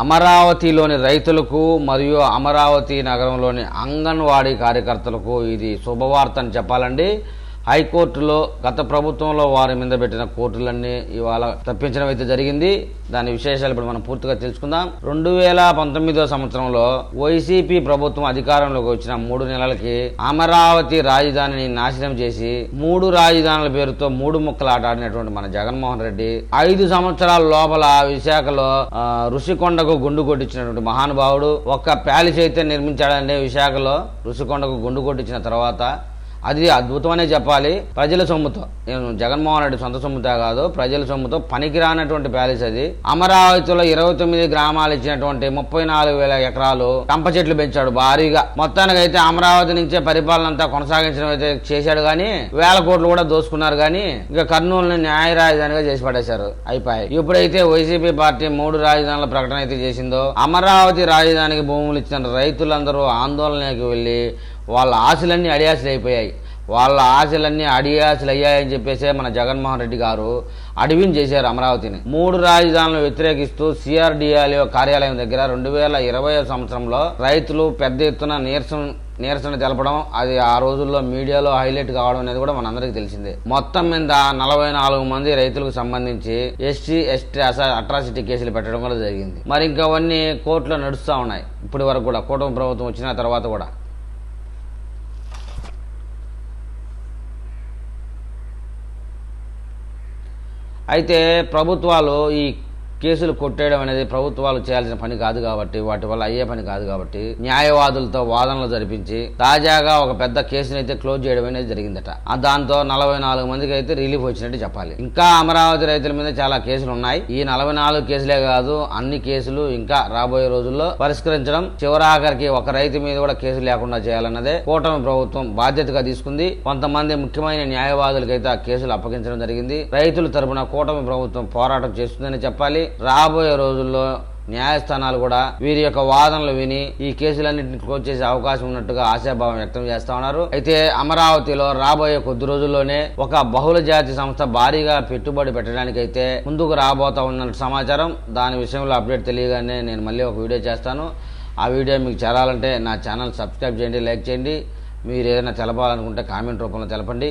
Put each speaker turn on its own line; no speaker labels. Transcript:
అమరావతిలోని రైతులకు మరియు అమరావతి నగరంలోని అంగన్వాడీ కార్యకర్తలకు ఇది శుభవార్త అని చెప్పాలండి. హైకోర్టులో గత ప్రభుత్వంలో వారి మీద పెట్టిన కోర్టులన్నీ ఇవాళ తప్పించడం అయితే జరిగింది. దాని విశేషాలు ఇప్పుడు మనం పూర్తిగా తెలుసుకుందాం. 2019 సంవత్సరంలో వైసీపీ ప్రభుత్వం అధికారంలోకి వచ్చిన 3 నెలలకి అమరావతి రాజధానిని నాశనం చేసి 3 రాజధానుల పేరుతో 3 ముక్కలాట ఆడినటువంటి మన జగన్మోహన్ రెడ్డి 5 సంవత్సరాల లోపల విశాఖలో ఋషికొండకు గుండు కొట్టించినటువంటి మహానుభావుడు. ఒక్క ప్యాలెస్ అయితే నిర్మించాడంటే విశాఖలో ఋషికొండకు గుండు కొట్టించిన తర్వాత అది అద్భుతమనే చెప్పాలి. ప్రజల సొమ్ముతో, నేను జగన్మోహన్ రెడ్డి సొంత సొమ్ముతో కాదు, ప్రజల సొమ్ముతో పనికిరానటువంటి ప్యాలెస్ అది. అమరావతిలో 29 గ్రామాలు ఇచ్చినటువంటి 34,000 ఎకరాలు కంప చెట్లు పెంచాడు భారీగా. మొత్తానికైతే అమరావతి నుంచే పరిపాలన అంతా కొనసాగించడం అయితే చేశాడు కానీ 1000 కోట్లు కూడా దోసుకున్నారు. కానీ ఇక కర్నూలుని న్యాయ రాజధానిగా చేసి పడేశారు, అయిపోయాయి. ఇప్పుడైతే వైసీపీ పార్టీ 3 రాజధానుల ప్రకటన అయితే చేసిందో, అమరావతి రాజధానికి భూములు ఇచ్చిన రైతులందరూ ఆందోళనకి వెళ్లి వాళ్ళ ఆశలన్నీ అడియాసలు అయిపోయాయి. వాళ్ళ ఆశలన్నీ అడియాసలు అయ్యాయని చెప్పేసే మన జగన్మోహన్ రెడ్డి గారు అడవిని చేశారు అమరావతిని. 3 రాజధానులను వ్యతిరేకిస్తూ సిఆర్డిఏ కార్యాలయం దగ్గర 2020 సంవత్సరంలో రైతులు పెద్ద ఎత్తున నిరసన తెలపడం, అది ఆ రోజుల్లో మీడియాలో హైలైట్ కావడం అనేది కూడా మనందరికీ తెలిసిందే. మొత్తం మీద 44 మంది రైతులకు సంబంధించి ఎస్టీ అట్రాసిటీ కేసులు పెట్టడం కూడా జరిగింది. మరి ఇంకా అవన్నీ కోర్టులో నడుస్తూ ఉన్నాయి ఇప్పటి వరకు కూడా, కూటమి ప్రభుత్వం వచ్చిన తర్వాత కూడా. అయితే ప్రభుత్వాలు ఈ కేసులు కొట్టేయడం అనేది ప్రభుత్వాలు చేయాల్సిన పని కాదు కాబట్టి, వాటి వల్ల అయ్యే పని కాదు కాబట్టి న్యాయవాదులతో వాదనలు జరిపించి తాజాగా ఒక పెద్ద కేసుని అయితే క్లోజ్ చేయడం అనేది జరిగిందట. దాంతో 44 మందికి అయితే రిలీఫ్ వచ్చినట్టు చెప్పాలి. ఇంకా అమరావతి రైతుల మీద చాలా కేసులు ఉన్నాయి. ఈ 44 కేసులే కాదు, అన్ని కేసులు ఇంకా రాబోయే రోజుల్లో పరిష్కరించడం, చివరాఖరికి ఒక రైతు మీద కూడా కేసు లేకుండా చేయాలన్నదే కూటమి ప్రభుత్వం బాధ్యతగా తీసుకుంది. కొంతమంది ముఖ్యమైన న్యాయవాదులకైతే ఆ కేసులు అప్పగించడం జరిగింది. రైతుల తరపున కూటమి ప్రభుత్వం పోరాటం చేస్తుందని చెప్పాలి. రాబోయే రోజుల్లో న్యాయస్థానాలు కూడా వీరి యొక్క వాదనలు విని ఈ కేసులన్నింటినీ క్లోజ్ చేసే అవకాశం ఉన్నట్టుగా ఆశాభావం వ్యక్తం చేస్తా ఉన్నారు. అయితే అమరావతిలో రాబోయే కొద్ది రోజుల్లోనే ఒక బహుళ జాతి సంస్థ భారీగా పెట్టుబడి పెట్టడానికైతే ముందుకు రాబోతా ఉన్న సమాచారం. దాని విషయంలో అప్డేట్ తెలియగానే నేను మళ్ళీ ఒక వీడియో చేస్తాను. ఆ వీడియో మీకు చేరాలంటే నా ఛానల్ సబ్స్క్రైబ్ చేయండి, లైక్ చేయండి. మీరు ఏదైనా తెలపాలనుకుంటే కామెంట్ రూపంలో తెలపండి.